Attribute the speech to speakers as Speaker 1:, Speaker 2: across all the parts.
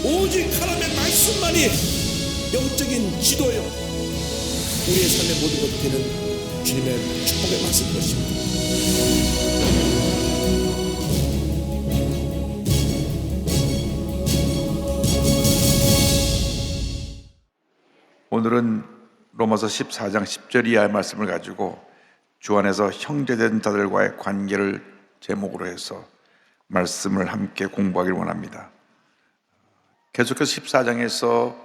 Speaker 1: 오직 하나님의 말씀만이 영적인 지도요, 우리의 삶의 모든 것이 되는 주님의 축복의 말씀인 것입니다.
Speaker 2: 오늘은 로마서 14장 10절 이하의 말씀을 가지고 주 안에서 형제된 자들과의 관계를 제목으로 해서 말씀을 함께 공부하기를 원합니다. 계속해서 14장에서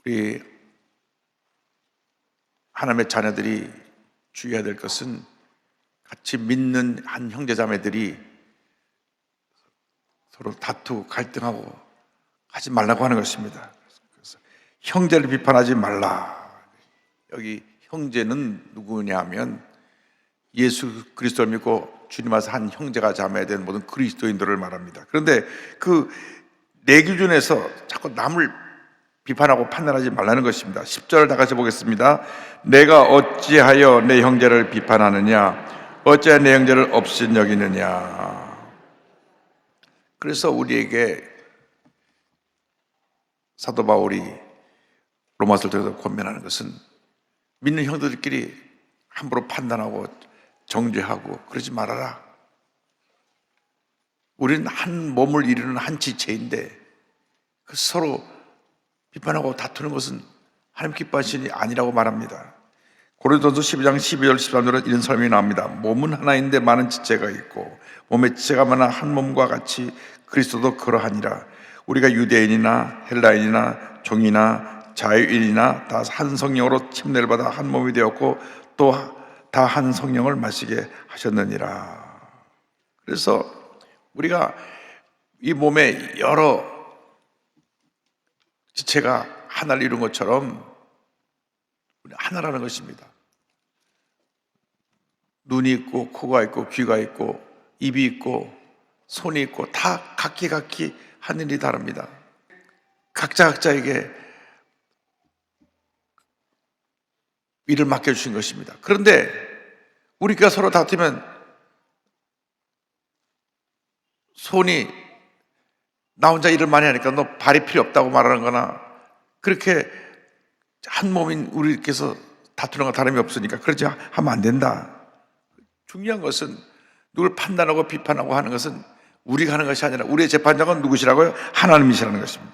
Speaker 2: 우리 하나님의 자녀들이 주의해야 될 것은 같이 믿는 한 형제자매들이 서로 다투고 갈등하고 하지 말라고 하는 것입니다. 그래서 형제를 비판하지 말라. 여기 형제는 누구냐 하면 예수 그리스도를 믿고 주님 앞에서 한 형제가 자매된 모든 그리스도인들을 말합니다. 그런데 그 내 기준에서 자꾸 남을 비판하고 판단하지 말라는 것입니다. 10절을 다 같이 보겠습니다. 내가 어찌하여 내 형제를 비판하느냐, 어찌하여 내 형제를 없인 여기느냐. 그래서 우리에게 사도 바울이 로마서를 통해서 권면하는 것은 믿는 형제들끼리 함부로 판단하고 정죄하고 그러지 말아라. 우리는 한 몸을 이루는 한 지체인데 서로 비판하고 다투는 것은 하나님 기뻐하시니 아니라고 말합니다. 고린도전서 12장 12절 13절은 이런 설명이 나옵니다. 몸은 하나인데 많은 지체가 있고 몸의 지체가 많아 한 몸과 같이 그리스도도 그러하니라. 우리가 유대인이나 헬라인이나 종이나 자유인이나 다 한 성령으로 침례를 받아 한 몸이 되었고 또 다 한 성령을 마시게 하셨느니라. 그래서 우리가 이 몸에 여러 지체가 하나를 이룬 것처럼 우리 하나라는 것입니다. 눈이 있고 코가 있고 귀가 있고 입이 있고 손이 있고 다 각기 하늘이 다릅니다. 각자에게 일을 맡겨주신 것입니다. 그런데 우리가 서로 다투면 손이 나 혼자 일을 많이 하니까 너 발이 필요 없다고 말하는 거나 그렇게 한 몸인 우리께서 다투는 건 다름이 없으니까 그렇지 하면 안 된다. 중요한 것은 누굴 판단하고 비판하고 하는 것은 우리가 하는 것이 아니라 우리의 재판장은 누구시라고요? 하나님이시라는 것입니다.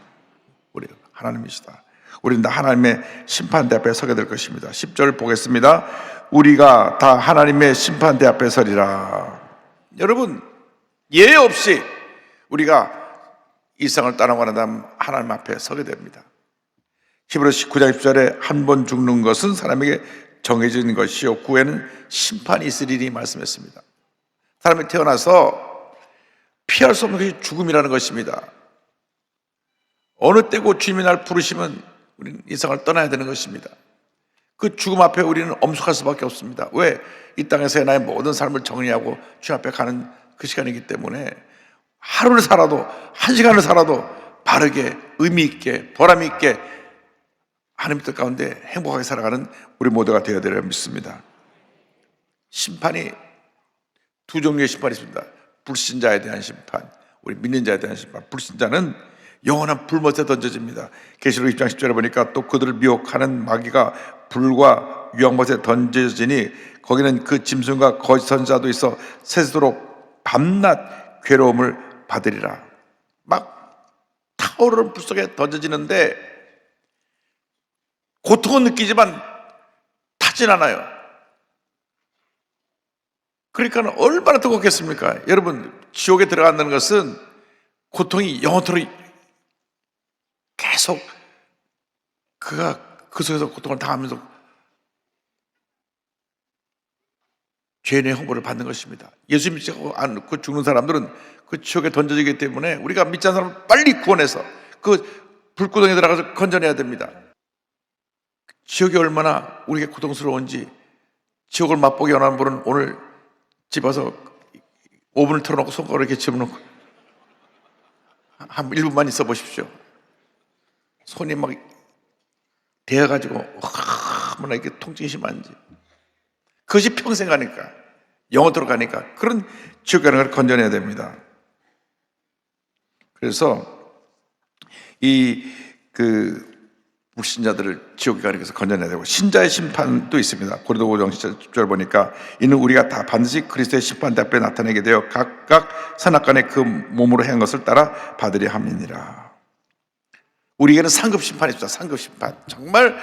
Speaker 2: 우리 하나님이시다. 우리는 다 하나님의 심판대 앞에 서게 될 것입니다. 10절 보겠습니다. 우리가 다 하나님의 심판대 앞에 서리라. 여러분, 예외 없이 우리가 일상을 떠나고 난 다음 하나님 앞에 서게 됩니다. 히브리서 19장 10절에 한 번 죽는 것은 사람에게 정해진 것이요 그 후에는 심판이 있으리니 말씀했습니다. 사람이 태어나서 피할 수 없는 것이 죽음이라는 것입니다. 어느 때고 주님이 날 부르시면 우리는 이 세상을 떠나야 되는 것입니다. 그 죽음 앞에 우리는 엄숙할 수밖에 없습니다. 왜? 이 땅에서의 나의 모든 삶을 정리하고 주님 앞에 가는 그 시간이기 때문에 하루를 살아도 한 시간을 살아도 바르게 의미 있게 보람 있게 하나님 뜻 가운데 행복하게 살아가는 우리 모두가 되어야 되리라 믿습니다. 심판이 두 종류의 심판이 있습니다. 불신자에 대한 심판, 우리 믿는 자에 대한 심판. 불신자는 영원한 불못에 던져집니다. 계시록 6장 10절에 보니까 또 그들을 미혹하는 마귀가 불과 유황못에 던져지니 거기는 그 짐승과 거짓 선지자도 있어 새도록 밤낮 괴로움을 받으리라. 막 타오르는 불 속에 던져지는데 고통은 느끼지만 타진 않아요. 그러니까 얼마나 뜨겁겠습니까? 여러분, 지옥에 들어간다는 것은 고통이 영원토록 계속 그가 그 속에서 고통을 당하면서 죄인의 형벌을 받는 것입니다. 예수 믿지 않고 죽는 사람들은 그 지옥에 던져지기 때문에 우리가 믿지 않는 사람을 빨리 구원해서 그 불구덩이에 들어가서 건져내야 됩니다. 지옥이 얼마나 우리에게 고통스러운지 지옥을 맛보기 원하는 분은 오늘 집 와서 오븐을 틀어놓고 손가락을 이렇게 집어넣고 한 1분만 있어 보십시오. 손이 막 데어가지고 얼마나 이렇게 통증이 심한지. 그것이 평생 가니까, 영원토록 가니까 그런 지옥 가는 걸 건져내야 됩니다. 그래서 불신자들을 지옥에 가는 것에서 건져내야 되고, 신자의 심판도 있습니다. 고린도 5장 10절 보니까 이는 우리가 다 반드시 그리스도의 심판대 앞에 나타내게 되어 각각 선악간에 그 몸으로 행한 것을 따라 받으려 함이니라. 우리에게는 상급 심판이 있습니다. 상급 심판. 정말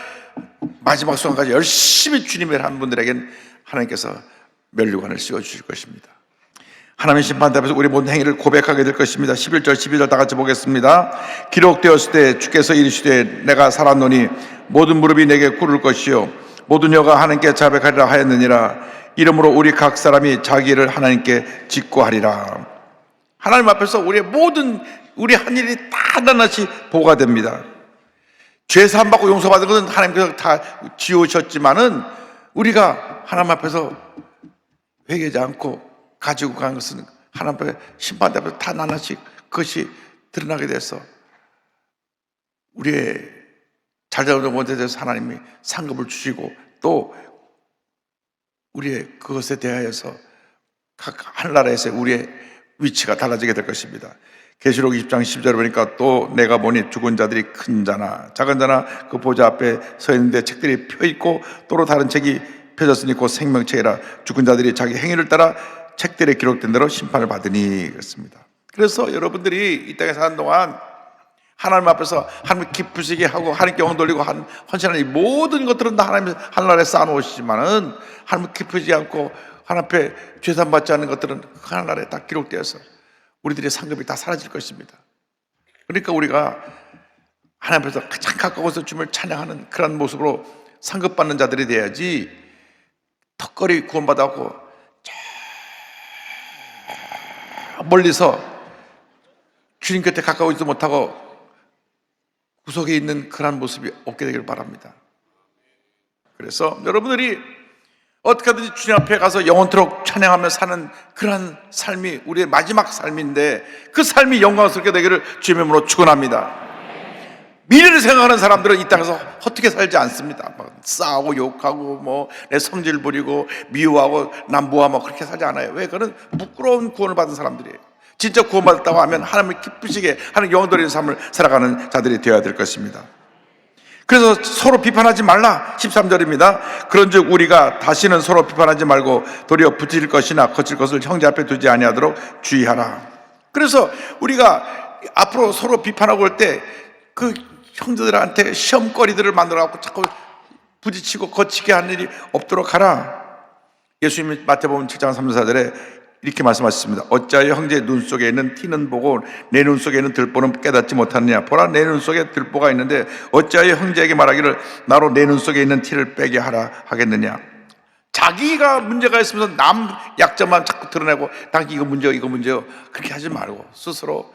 Speaker 2: 마지막 순간까지 열심히 주님을 한 분들에게는 하나님께서 면류관을 씌워주실 것입니다. 하나님의 심판대 앞에서 우리 모든 행위를 고백하게 될 것입니다. 11절 12절 다 같이 보겠습니다. 기록되었을 때 주께서 이르시되 내가 살았노니 모든 무릎이 내게 꿇을 것이요 모든 혀가 하나님께 자백하리라 하였느니라. 이러므로 우리 각 사람이 자기 일을 하나님께 직고하리라. 하나님 앞에서 우리의 모든 우리 한 일이 다 낱낱이 보고가 됩니다. 죄 사함 받고 용서받은 것은 하나님께서 다 지우셨지만은 우리가 하나님 앞에서 회개하지 않고 가지고 간 것은 하나님 앞에 심판대 앞에서 다 낱낱이 그것이 드러나게 돼서 우리의 잘잘못에 대해서 하나님이 상급을 주시고 또 우리의 그것에 대하여서 각 하늘나라에서 우리의 위치가 달라지게 될 것입니다. 계시록 20장 10절에 보니까 또 내가 보니 죽은 자들이 큰 자나 작은 자나 그 보좌 앞에 서 있는데 책들이 펴 있고 또로 다른 책이 펴졌으니 곧 생명책이라. 죽은 자들이 자기 행위를 따라 책들에 기록된 대로 심판을 받으니. 그렇습니다. 그래서 여러분들이 이 땅에 사는 동안 하나님 앞에서 하나님 기쁘시게 하고 하나님께 영광 돌리고 헌신하는 이 모든 것들은 다 하나님 하늘나라에 쌓아놓으시지만은 하나님 기쁘지 않고 하나님 앞에 죄산 받지 않는 것들은 하늘나라에 딱 기록되어서 우리들의 상급이 다 사라질 것입니다. 그러니까 우리가 하나님 앞에서 가장 가까워서 주님을 찬양하는 그런 모습으로 상급받는 자들이 돼야지, 턱걸이 구원받았고 저 멀리서 주님 곁에 가까워지도 못하고 구석에 있는 그런 모습이 없게 되기를 바랍니다. 그래서 여러분들이 어떻게 하든지 주님 앞에 가서 영원토록 찬양하며 사는 그런 삶이 우리의 마지막 삶인데, 그 삶이 영광스럽게 되기를 주님의 이름으로 축원합니다. 미래를 생각하는 사람들은 이 땅에서 헛되게 살지 않습니다. 막 싸우고 욕하고 내 성질 부리고 미워하고 남부하고 그렇게 살지 않아요. 왜? 그는 부끄러운 구원을 받은 사람들이에요. 진짜 구원받았다고 하면 하나님을 기쁘시게 하는 영광 돌리는 삶을 살아가는 자들이 되어야 될 것입니다. 그래서 서로 비판하지 말라. 13절입니다. 그런즉 우리가 다시는 서로 비판하지 말고 도리어 부딪힐 것이나 거칠 것을 형제 앞에 두지 아니하도록 주의하라. 그래서 우리가 앞으로 서로 비판하고 올 때 그 형제들한테 시험거리들을 만들어 갖고 자꾸 부딪히고 거치게 하는 일이 없도록 하라. 예수님이 마태복음 7장 34절에 이렇게 말씀하셨습니다. 어찌하여 형제의 눈 속에 있는 티는 보고 내 눈 속에 있는 들보는 깨닫지 못하느냐. 보라, 내 눈 속에 들보가 있는데 어찌하여 형제에게 말하기를 나로 내 눈 속에 있는 티를 빼게 하라 하겠느냐. 자기가 문제가 있으면서 남 약점만 자꾸 드러내고 당신 이거 문제요 그렇게 하지 말고 스스로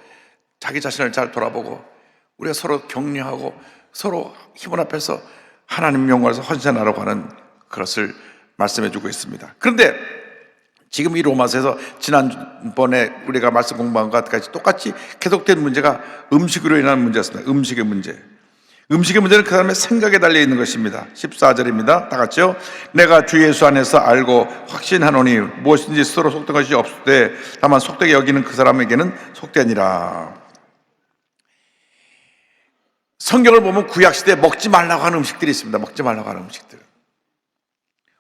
Speaker 2: 자기 자신을 잘 돌아보고 우리가 서로 격려하고 서로 힘을 합해서 하나님 영광에서 헌신하라고 하는 그것을 말씀해 주고 있습니다. 그런데 지금 이 로마서에서 지난번에 우리가 말씀 공부한 것 같이 똑같이 계속된 문제가 음식으로 인한 문제였습니다. 음식의 문제. 음식의 문제는 그 사람의 생각에 달려 있는 것입니다. 14절입니다. 다 같이요. 내가 주 예수 안에서 알고 확신하노니 무엇인지 스스로 속된 것이 없을 때 다만 속되게 여기는 그 사람에게는 속되니라. 성경을 보면 구약시대에 먹지 말라고 하는 음식들이 있습니다. 먹지 말라고 하는 음식들.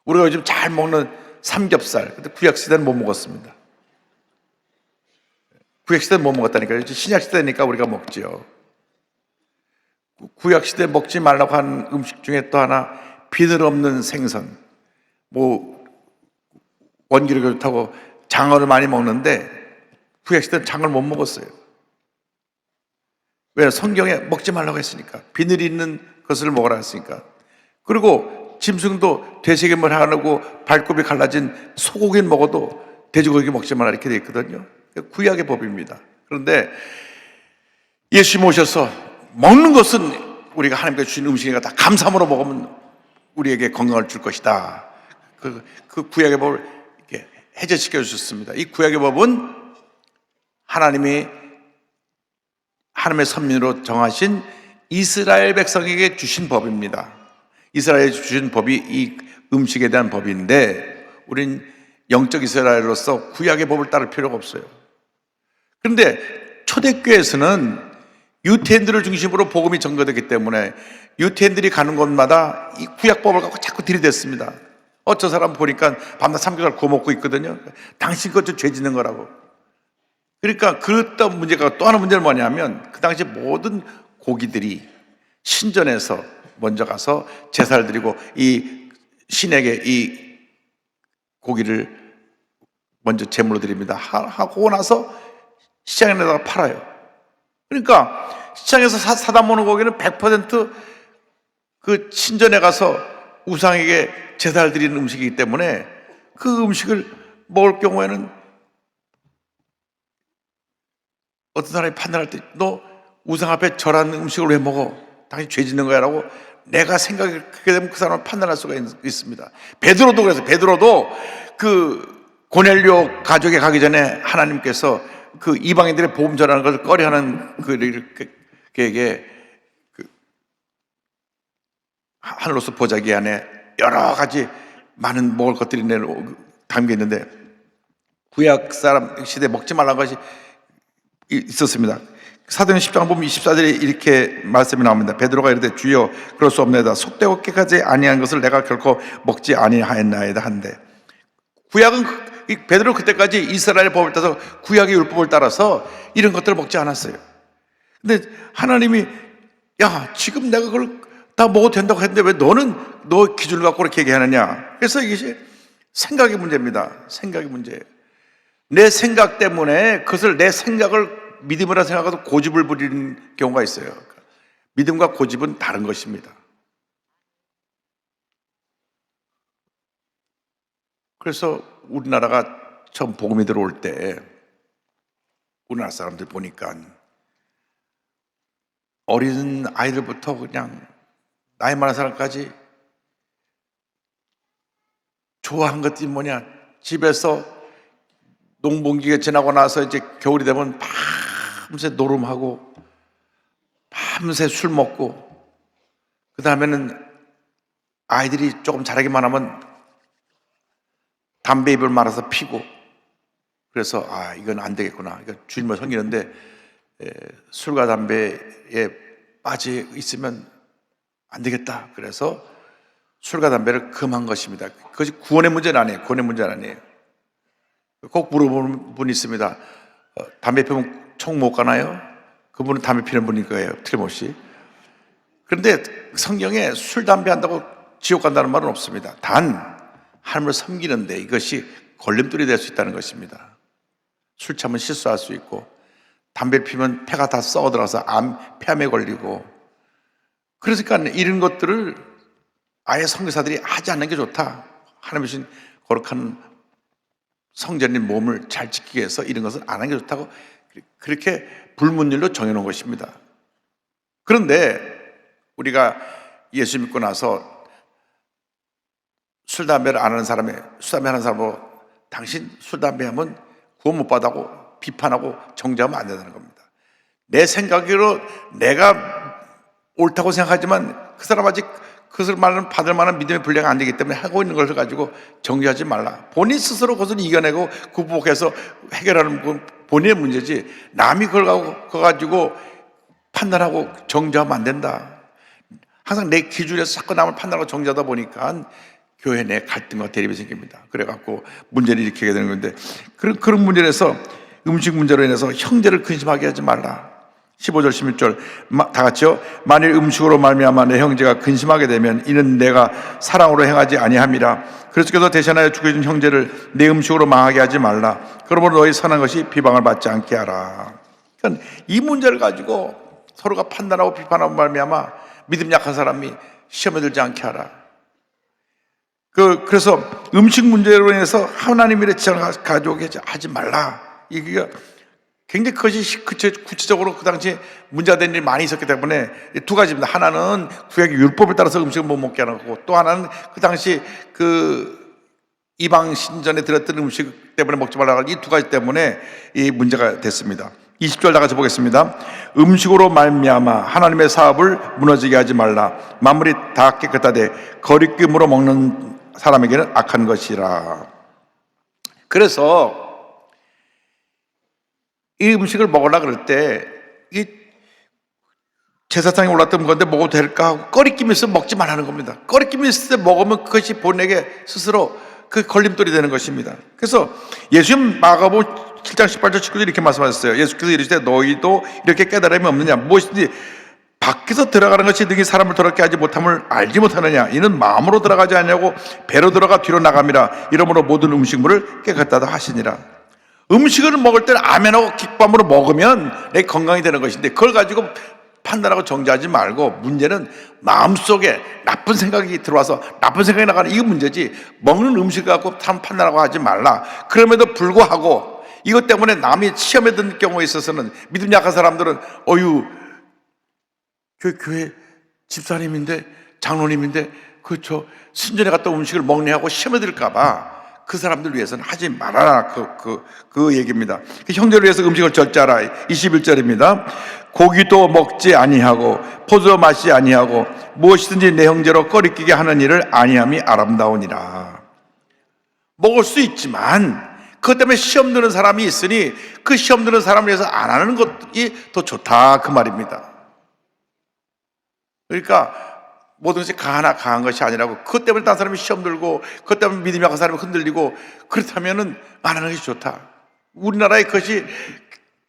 Speaker 2: 우리가 요즘 잘 먹는 삼겹살, 근데 구약시대는 못 먹었습니다. 구약시대는 못 먹었다니까요. 신약시대니까 우리가 먹죠. 구약시대에 먹지 말라고 하는 음식 중에 또 하나, 비늘 없는 생선. 원기력이 좋다고 장어를 많이 먹는데 구약시대는 장어를 못 먹었어요. 왜? 성경에 먹지 말라고 했으니까. 비늘이 있는 것을 먹으라 했으니까. 그리고 짐승도 되새김을 하고 발굽이 갈라진 소고기는 먹어도 돼지고기 먹지 말라 이렇게 되어 있거든요. 구약의 법입니다. 그런데 예수님 오셔서 먹는 것은 우리가 하나님께 주신 음식이니까 다 감사함으로 먹으면 우리에게 건강을 줄 것이다. 그 구약의 법을 이렇게 해제시켜 주셨습니다. 이 구약의 법은 하나님이 하나님의 선민으로 정하신 이스라엘 백성에게 주신 법입니다. 이스라엘에 주신 법이 이 음식에 대한 법인데 우린 영적 이스라엘로서 구약의 법을 따를 필요가 없어요. 그런데 초대교회에서는 유태인들을 중심으로 복음이 전거되기 때문에 유태인들이 가는 곳마다 이 구약법을 갖고 자꾸 들이댔습니다. 저 사람 보니까 밤낮 삼겹살 구워 먹고 있거든요. 당신 것도 죄 짓는 거라고. 그러니까 그랬던 문제가 또 하나 문제는 뭐냐면 그 당시 모든 고기들이 신전에서 먼저 가서 제사를 드리고 이 신에게 이 고기를 먼저 제물로 드립니다. 하고 나서 시장에 내다가 팔아요. 그러니까 시장에서 사다 모는 고기는 100% 신전에 가서 우상에게 제사를 드리는 음식이기 때문에 그 음식을 먹을 경우에는 어떤 사람이 판단할 때 너 우상 앞에 절한 음식을 왜 먹어? 당신 죄 짓는 거야 라고 내가 생각이 그렇게 되면 그 사람을 판단할 수가 있습니다. 베드로도 그래서 베드로도 고넬료 가족에 가기 전에 하나님께서 이방인들의 복음 전하는 것을 꺼려하는 그에게 하늘로서 보자기 안에 여러 가지 많은 먹을 것들이 담겨 있는데 구약 사람 시대에 먹지 말라는 것이 있었습니다. 사도행 10장 보면 24절에 이렇게 말씀이 나옵니다. 베드로가 이르되 주여 그럴 수 없나이다. 속되고 깨끗하지 아니한 것을 내가 결코 먹지 아니하였나이다 한데 구약은 베드로 그때까지 이스라엘의 법을 따라서 구약의 율법을 따라서 이런 것들을 먹지 않았어요. 근데 하나님이 야 지금 내가 그걸 다 먹어도 된다고 했는데 왜 너는 너 기준을 갖고 그렇게 얘기하느냐. 그래서 이것이 생각의 문제입니다. 생각의 문제예요. 내 생각 때문에 그것을 내 생각을 믿음이라 생각하고 고집을 부리는 경우가 있어요. 믿음과 고집은 다른 것입니다. 그래서 우리나라가 처음 복음이 들어올 때 우리나라 사람들 보니까 어린 아이들부터 그냥 나이 많은 사람까지 좋아한 것들이 뭐냐, 집에서 농번기가 지나고 나서 이제 겨울이 되면 밤새 노름하고 밤새 술 먹고 그 다음에는 아이들이 조금 자라기만 하면 담배 잎을 말아서 피고 그래서 이건 안 되겠구나. 이거 주님을 섬기는데 술과 담배에 빠져 있으면 안 되겠다. 그래서 술과 담배를 금한 것입니다. 그것이 구원의 문제는 아니에요. 구원의 문제는 아니에요. 꼭 물어보는 분이 있습니다. 담배 피우면 총 못 가나요? 그분은 담배 피는 분일 거예요. 틀림없이. 그런데 성경에 술, 담배 한다고 지옥 간다는 말은 없습니다. 단 하나님을 섬기는데 이것이 걸림돌이 될 수 있다는 것입니다. 술 참으면 실수할 수 있고 담배 피면 폐가 다 썩어들어서 폐암에 걸리고 그러니까 이런 것들을 아예 선교사들이 하지 않는 게 좋다. 하나님 주신 거룩한 성전인 몸을 잘 지키기 위해서 이런 것을 안 하는 게 좋다고 그렇게 불문율로 정해놓은 것입니다. 그런데 우리가 예수 믿고 나서 술, 담배를 안 하는 사람이 술, 담배 하는 사람으로 당신 술, 담배 하면 구원 못 받아고 비판하고 정죄하면 안 된다는 겁니다. 내 생각으로 내가 옳다고 생각하지만 그 사람 아직 그것을 받을 만한 믿음의 분량이 안 되기 때문에 하고 있는 것을 가지고 정죄하지 말라. 본인 스스로 그것을 이겨내고 극복해서 해결하는 건 본인의 문제지 남이 그걸 가지고 판단하고 정죄하면 안 된다. 항상 내 기준에서 자꾸 남을 판단하고 정죄하다 보니까 교회 내 갈등과 대립이 생깁니다. 그래갖고 문제를 일으키게 되는 건데 그런 문제에서 음식 문제로 인해서 형제를 근심하게 하지 말라. 15절 16절 다 같이요. 만일 음식으로 말미암아 내 형제가 근심하게 되면 이는 내가 사랑으로 행하지 아니함이라. 그리스도께서 대신하여 죽여준 형제를 내 음식으로 망하게 하지 말라. 그러므로 너희 선한 것이 비방을 받지 않게 하라. 그러니까 이 문제를 가지고 서로가 판단하고 비판하고 말미암아 믿음 약한 사람이 시험에 들지 않게 하라. 그래서 음식 문제로 인해서 하나님 일에 지장을 가져오게 하지 말라. 이게 굉장히 그것이 구체적으로 그 당시에 문제가 된 일이 많이 있었기 때문에 두 가지입니다. 하나는 구약의 율법을 따라서 음식을 못 먹게 하는 거고 또 하나는 그 당시 이방 신전에 들었던 음식 때문에 먹지 말라고 이 두 가지 때문에 이 문제가 됐습니다. 20절 다 같이 보겠습니다. 음식으로 말미암아 하나님의 사업을 무너지게 하지 말라. 만물이 다 깨끗하되 거리낌으로 먹는 사람에게는 악한 것이라. 그래서 이 음식을 먹으려고 그럴 때 제사상에 올랐던 건데 먹어도 될까 하고 꺼리낌이 있으면 먹지 말라는 겁니다. 꺼리낌이 있을 때 먹으면 그것이 본에게 스스로 그 걸림돌이 되는 것입니다. 그래서 예수님 마가복음 7장 18절 19절 이렇게 말씀하셨어요. 예수께서 이르시되 너희도 이렇게 깨달음이 없느냐, 무엇이든지 밖에서 들어가는 것이 능히 사람을 더럽게 하지 못함을 알지 못하느냐, 이는 마음으로 들어가지 아니하고 배로 들어가 뒤로 나감이라. 이러므로 모든 음식물을 깨끗하다 하시니라. 음식을 먹을 때는 아멘하고 기쁨으로 먹으면 내 건강이 되는 것인데, 그걸 가지고 판단하고 정죄하지 말고, 문제는 마음속에 나쁜 생각이 들어와서 나쁜 생각이 나가는 이게 문제지, 먹는 음식을 갖고 판단하고 하지 말라. 그럼에도 불구하고 이것 때문에 남이 시험에 든 경우에 있어서는 믿음 약한 사람들은 교회 집사님인데 장로님인데 그렇죠, 순전히 갔다 음식을 먹네 하고 시험에 들까봐 그 사람들 위해서는 하지 말아라, 그 얘기입니다. 형제를 위해서 음식을 절제하라. 21절입니다. 고기도 먹지 아니하고 포도 마시 아니하고 무엇이든지 내 형제로 꺼리끼게 하는 일을 아니함이 아름다우니라. 먹을 수 있지만 그것 때문에 시험 드는 사람이 있으니 그 시험 드는 사람을 위해서 안 하는 것이 더 좋다, 그 말입니다. 그러니까 모든 것이 강한 것이 아니라고, 그것 때문에 다른 사람이 시험 들고 그것 때문에 믿음이 약한 사람이 흔들리고 그렇다면은 안 하는 것이 좋다. 우리나라에 그것이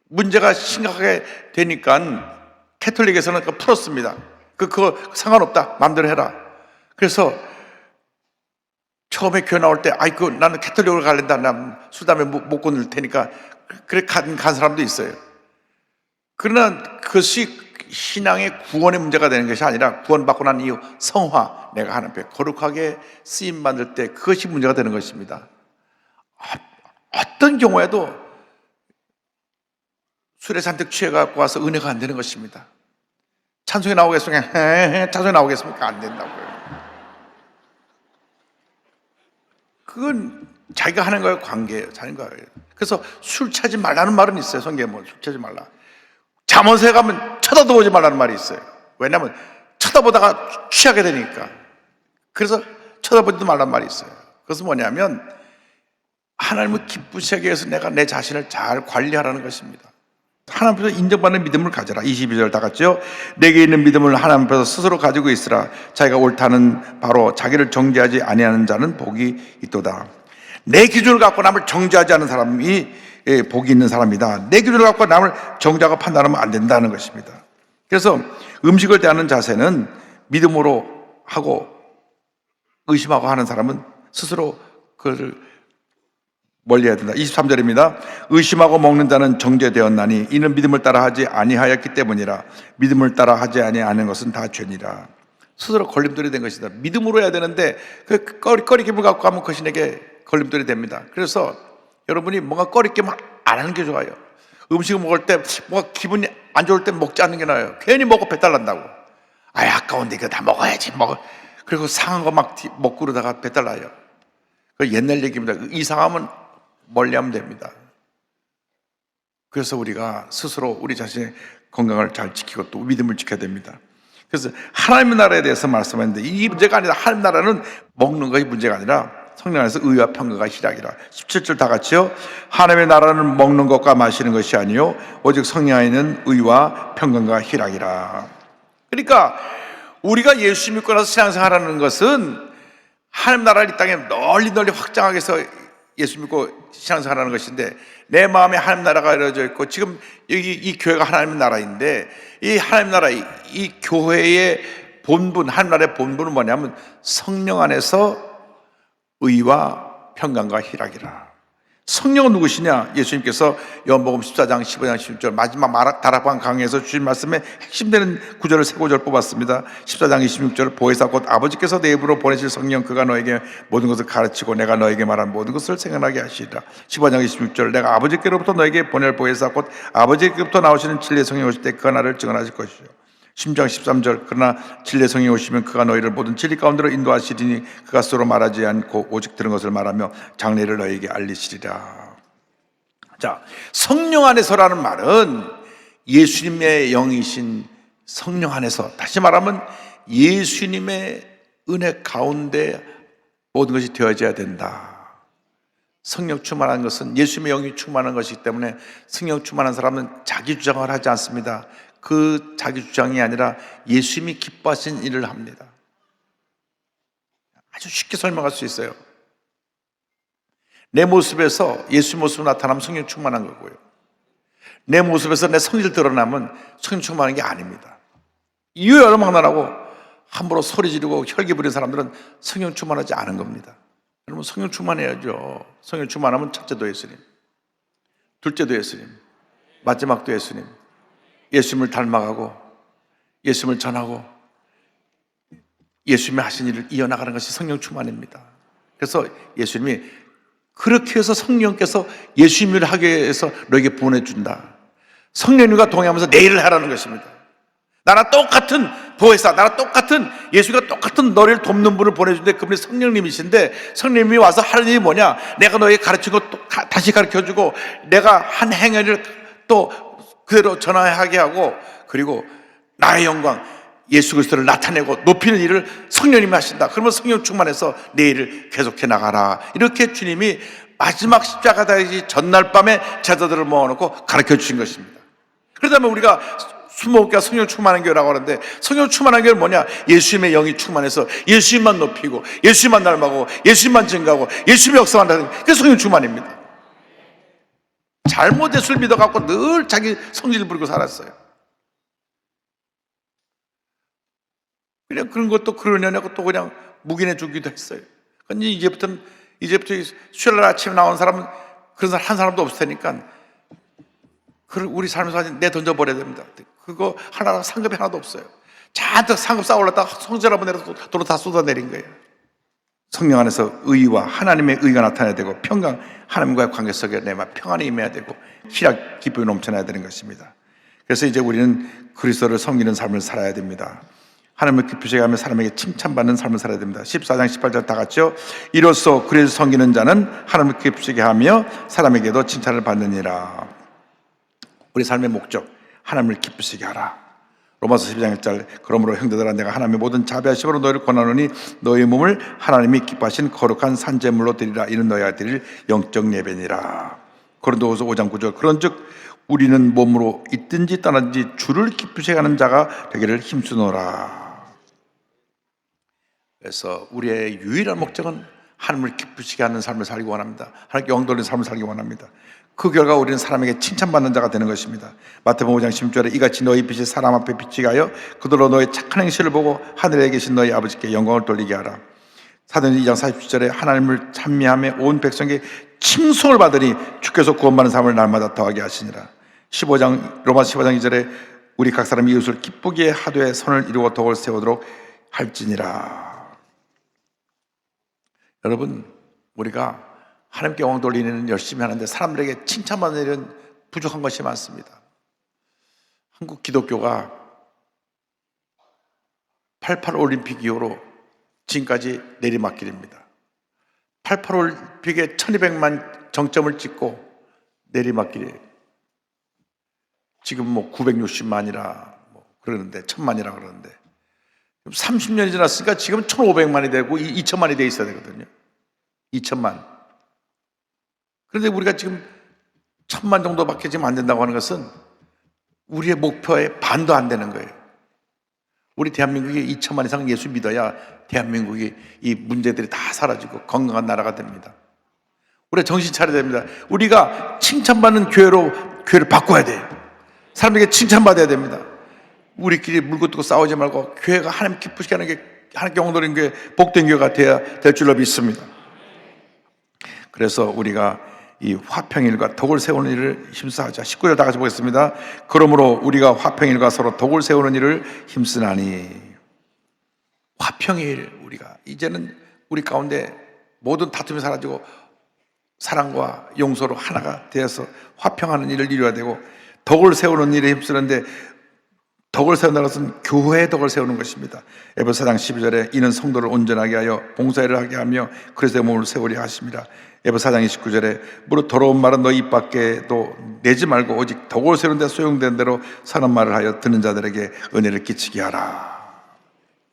Speaker 2: 문제가 심각하게 되니까 캐톨릭에서는 그거 풀었습니다. 그거 상관없다, 마음대로 해라. 그래서 처음에 교회 나올 때 나는 캐톨릭으로 갈랜다, 난 술 담배 못 끊을 테니까 그래 간 사람도 있어요. 그러나 그것이 신앙의 구원의 문제가 되는 것이 아니라 구원받고 난 이후 성화, 내가 하나님 앞에 거룩하게 쓰임받을 때 그것이 문제가 되는 것입니다. 어떤 경우에도 술에 잔뜩 취해갖고 와서 은혜가 안 되는 것입니다. 찬송이 나오겠습니까? 찬송이 나오겠습니까? 안 된다고요. 그건 자기가 하는 거예요, 관계예요, 자는 거예요. 그래서 술 취하지 말라는 말은 있어요. 성경에 뭐 술 취하지 말라. 잠원서에 가면 쳐다도 보지 말라는 말이 있어요. 왜냐하면 쳐다보다가 취하게 되니까. 그래서 쳐다보지도 말라는 말이 있어요. 그것은 뭐냐면 하나님을 기쁘시게 해서 내가 내 자신을 잘 관리하라는 것입니다. 하나님 앞에서 인정받는 믿음을 가져라. 22절 다 같죠? 내게 있는 믿음을 하나님 앞에서 스스로 가지고 있으라. 자기가 옳다는 바로 자기를 정죄하지 아니하는 자는 복이 있도다. 내 기준을 갖고 남을 정죄하지 않는 사람이 복이 있는 사람이다. 내 기준을 갖고 남을 정죄하고 판단하면 안 된다는 것입니다. 그래서 음식을 대하는 자세는 믿음으로 하고 의심하고 하는 사람은 스스로 그것을 멀리해야 된다. 23절입니다. 의심하고 먹는 자는 정죄되었나니 이는 믿음을 따라 하지 아니하였기 때문이라. 믿음을 따라 하지 아니하는 것은 다 죄니라. 스스로 걸림돌이 된 것이다. 믿음으로 해야 되는데 그 꺼리낌을 갖고 하면 그것이 내게 걸림돌이 됩니다. 그래서 여러분이 뭔가 꺼리낌 안 하는 게 좋아요. 음식을 먹을 때 뭔가 기분이 안 좋을 때 먹지 않는 게 나아요. 괜히 먹고 배탈 난다고. 아까운데 이거 다 먹어야지. 그리고 상한 거 막 먹고 그러다가 배탈 나요. 그 옛날 얘기입니다. 이상하면 멀리하면 됩니다. 그래서 우리가 스스로 우리 자신의 건강을 잘 지키고 또 믿음을 지켜야 됩니다. 그래서 하나님의 나라에 대해서 말씀했는데 이 문제가 아니라 하나님 나라는 먹는 것이 문제가 아니라 성령 안에서 의와 평강과 희락이라. 17절 다 같이요. 하나님의 나라는 먹는 것과 마시는 것이 아니요 오직 성령 안에 있는 의와 평강과 희락이라. 그러니까 우리가 예수 믿고 나서 신앙생활하는 것은 하나님 나라를 이 땅에 널리 확장하기 위해서 예수 믿고 신앙생활하는 것인데, 내 마음에 하나님 나라가 이루어져 있고 지금 여기 이 교회가 하나님 나라인데 이 하나님 나라 이 교회의 본분, 하나님 나라의 본분은 뭐냐면 성령 안에서 의와 평강과 희락이라. 성령은 누구시냐? 예수님께서 요한복음 14장 15장 16절 마지막 다락방 강의에서 주신 말씀에 핵심되는 구절을 세 구절 뽑았습니다. 14장 26절 보혜사 곧 아버지께서 내 입으로 보내실 성령 그가 너에게 모든 것을 가르치고 내가 너에게 말한 모든 것을 생각나게 하시리라. 15장 26절 내가 아버지께로부터 너에게 보낼 보혜사 곧 아버지께로부터 나오시는 진리의 성령이 오실 때 그가 나를 증언하실 것이요. 10장 13절 그러나 진리의 성령이 오시면 그가 너희를 모든 진리 가운데로 인도하시리니 그가 스스로 말하지 않고 오직 들은 것을 말하며 장래를 너희에게 알리시리라. 자, 성령 안에서라는 말은 예수님의 영이신 성령 안에서, 다시 말하면 예수님의 은혜 가운데 모든 것이 되어져야 된다. 성령 충만한 것은 예수님의 영이 충만한 것이기 때문에 성령 충만한 사람은 자기 주장을 하지 않습니다. 그 자기 주장이 아니라 예수님이 기뻐하신 일을 합니다. 아주 쉽게 설명할 수 있어요. 내 모습에서 예수 모습으로 나타나면 성령 충만한 거고요. 내 모습에서 내 성질 드러나면 성령 충만한 게 아닙니다. 이유 얼마나라고 함부로 소리 지르고 혈기 부리는 사람들은 성령 충만하지 않은 겁니다. 여러분, 성령 충만해야죠. 성령 충만하면 첫째도 예수님, 둘째도 예수님, 마지막도 예수님. 예수님을 닮아가고 예수님을 전하고 예수님이 하신 일을 이어나가는 것이 성령 충만입니다. 그래서 예수님이 그렇게 해서 성령께서 예수님을 하게 해서 너에게 보내준다. 성령님과 동행하면서 내 일을 하라는 것입니다. 나랑 똑같은 보혜사, 나랑 똑같은 예수가 똑같은 너를 돕는 분을 보내주는데 그분이 성령님이신데, 성령님이 와서 하는 일이 뭐냐? 내가 너에게 가르친 것 다시 가르쳐주고, 내가 한 행위를 또 그대로 전하게 하고, 그리고 나의 영광 예수 그리스도를 나타내고 높이는 일을 성령님이 하신다. 그러면 성령 충만해서 내 일을 계속해 나가라. 이렇게 주님이 마지막 십자가 달리기 전날 밤에 제자들을 모아놓고 가르쳐 주신 것입니다. 그러다면 우리가 수목교가 성령 충만한 교회라고 하는데, 성령 충만한 교회는 뭐냐? 예수님의 영이 충만해서 예수님만 높이고 예수님만 닮아가고 예수님만 증가하고 예수님의 역사만 하는 게 성령 충만입니다. 잘못 예수를 믿어갖고 늘 자기 성질을 부리고 살았어요. 그냥 그런 것도 그러냐고 또 그냥 묵인해 주기도 했어요. 근데 이제부터 수요일 아침에 나온 사람은 그런 사람 한 사람도 없을 테니까 우리 삶에서 내 던져버려야 됩니다. 그거 하나 상급이 하나도 없어요. 잔뜩 상급 쌓아 올랐다가 성질 한번 내려서 도로 다 쏟아내린 거예요. 성령 안에서 의와 하나님의 의가 나타나야 되고, 평강, 하나님과의 관계 속에 내마 평안이 임해야 되고, 희락, 기쁨이 넘쳐나야 되는 것입니다. 그래서 이제 우리는 그리스도를 섬기는 삶을 살아야 됩니다. 하나님을 기쁘시게 하며 사람에게 칭찬받는 삶을 살아야 됩니다. 14장 18절 다 같이요. 이로써 그리스도를 섬기는 자는 하나님을 기쁘시게 하며 사람에게도 칭찬을 받느니라. 우리 삶의 목적, 하나님을 기쁘시게 하라. 로마서 12장 1절, 그러므로 형제들아 내가 하나님의 모든 자비하심으로 너희를 권하노니 너희 몸을 하나님이 기뻐하신 거룩한 산제물로 드리라. 이는 너희가 드릴 영적 예배니라. 고린도후서 5장 9절, 그런즉 우리는 몸으로 있든지 떠나든지 주를 기쁘시게 하는 자가 되기를 힘쓰노라. 그래서 우리의 유일한 목적은 하나님을 기쁘시게 하는 삶을 살기 원합니다. 하나님께 영광 돌리는 삶을 살기 원합니다. 그 결과 우리는 사람에게 칭찬받는 자가 되는 것입니다. 마태복음 5장 16절에 이같이 너희 빛이 사람 앞에 비치게 하여 그들로 너희 착한 행실을 보고 하늘에 계신 너희 아버지께 영광을 돌리게 하라. 사도행전 2장 47절에 하나님을 찬미하며 온 백성에게 칭송을 받으니 주께서 구원받는 삶을 날마다 더하게 하시니라. 15장 로마서 15장 2절에 우리 각 사람이 이웃을 기쁘게 하되 선을 이루고 덕을 세우도록 할지니라. 여러분, 우리가 하나님께 영광 돌리는 일을 열심히 하는데 사람들에게 칭찬받는 일은 부족한 것이 많습니다. 한국 기독교가 88 올림픽 이후로 지금까지 내리막길입니다. 88 올림픽에 1200만 정점을 찍고 내리막길이에요. 지금 960만이라 그러는데 1000만이라 그러는데 30년이 지났으니까 지금 1500만이 되고 2000만이 돼 있어야 되거든요. 2000만. 그런데 우리가 지금 1000만 정도밖에 지금 안 된다고 하는 것은 우리의 목표의 반도 안 되는 거예요. 우리 대한민국이 2000만 이상 예수 믿어야 대한민국이 이 문제들이 다 사라지고 건강한 나라가 됩니다. 우리가 정신 차려야 됩니다. 우리가 칭찬받는 교회를 바꿔야 돼요. 사람에게 칭찬받아야 됩니다. 우리끼리 물고 뜯고 싸우지 말고 교회가 하나님 기쁘시게 하는 게, 하나님께 영광 돌리는 게 복된 교회가 돼야 될 줄로 믿습니다. 그래서 우리가 이 화평일과 덕을 세우는 일을 힘써하자. 19절 다 같이 보겠습니다. 그러므로 우리가 화평일과 서로 덕을 세우는 일을 힘쓰나니. 화평일, 우리가 이제는 우리 가운데 모든 다툼이 사라지고 사랑과 용서로 하나가 되어서 화평하는 일을 이루어야 되고, 덕을 세우는 일에 힘쓰는데, 덕을 세운다는 것은 교회의 덕을 세우는 것입니다. 에베소 4장 12절에 이는 성도를 온전하게 하여 봉사일을 하게 하며 그리스도의 몸을 세우려 하십니다. 에베소 4장 29절에 무릇 더러운 말은 너희 입 밖에도 내지 말고 오직 덕을 세우는 데 소용된 대로 선한 말을 하여 듣는 자들에게 은혜를 끼치게 하라.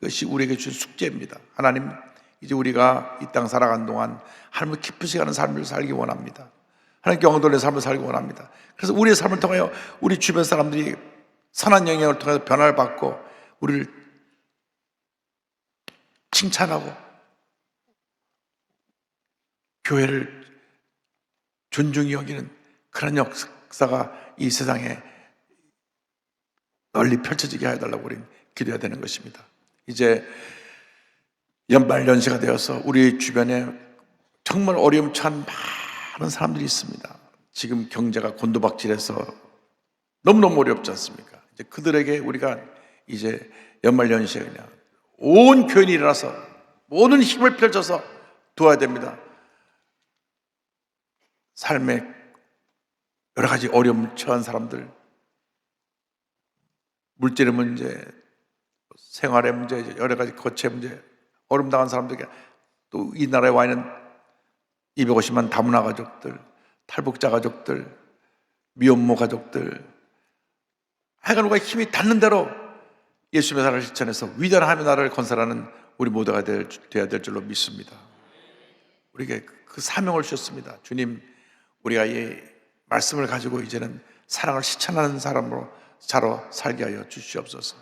Speaker 2: 이것이 우리에게 주신 숙제입니다. 하나님, 이제 우리가 이 땅 살아가는 동안 하나님을 기쁘시게 하는 삶을 살기 원합니다. 하나님께 영광 돌리는 삶을 살기 원합니다. 그래서 우리의 삶을 통하여 우리 주변 사람들이 선한 영향을 통해서 변화를 받고 우리를 칭찬하고 교회를 존중히 여기는 그런 역사가 이 세상에 널리 펼쳐지게 해달라고 우리는 기도해야 되는 것입니다. 이제 연말연시가 되어서 우리 주변에 정말 어려움 처한 많은 사람들이 있습니다. 지금 경제가 곤두박질해서 너무너무 어렵지 않습니까? 이제 그들에게 우리가 이제 연말연시에 그냥 온 교인이 일어나서 모든 힘을 펼쳐서 도와야 됩니다. 삶의 여러 가지 어려움 처한 사람들, 물질의 문제, 생활의 문제, 여러 가지 거체 문제, 어려움 당한 사람들에게 또 이 나라에 와 있는 250만 다문화 가족들, 탈북자 가족들, 미혼모 가족들, 하여간 우리가 힘이 닿는 대로 예수님의 나라를 실천해서 위대한 하나님의 나라를 건설하는 우리 모두가 되어야 될 줄로 믿습니다. 우리에게 그 사명을 주셨습니다. 주님, 우리가 이 말씀을 가지고 이제는 사랑을 실천하는 자로 살게 하여 주시옵소서.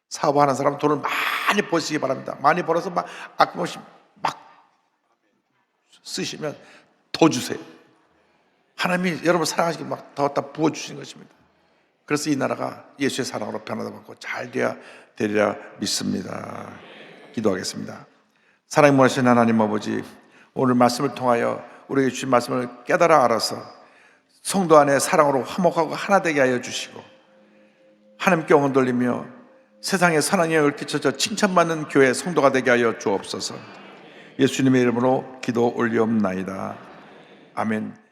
Speaker 2: 사업하는 사람은 돈을 많이 버시기 바랍니다. 많이 벌어서 막 아낌없이 막 쓰시면 더 주세요. 하나님이 여러분을 사랑하시기 막 더 부어주신 것입니다. 그래서 이 나라가 예수의 사랑으로 변화받고 잘 되리라 믿습니다. 기도하겠습니다. 사랑이 무하신 하나님 아버지, 오늘 말씀을 통하여 우리에게 주신 말씀을 깨달아 알아서 성도 안에 사랑으로 화목하고 하나 되게 하여 주시고 하나님께 영혼 돌리며 세상에 선한 영향을 끼쳐서 칭찬받는 교회 성도가 되게 하여 주옵소서. 예수님의 이름으로 기도 올리옵나이다. 아멘.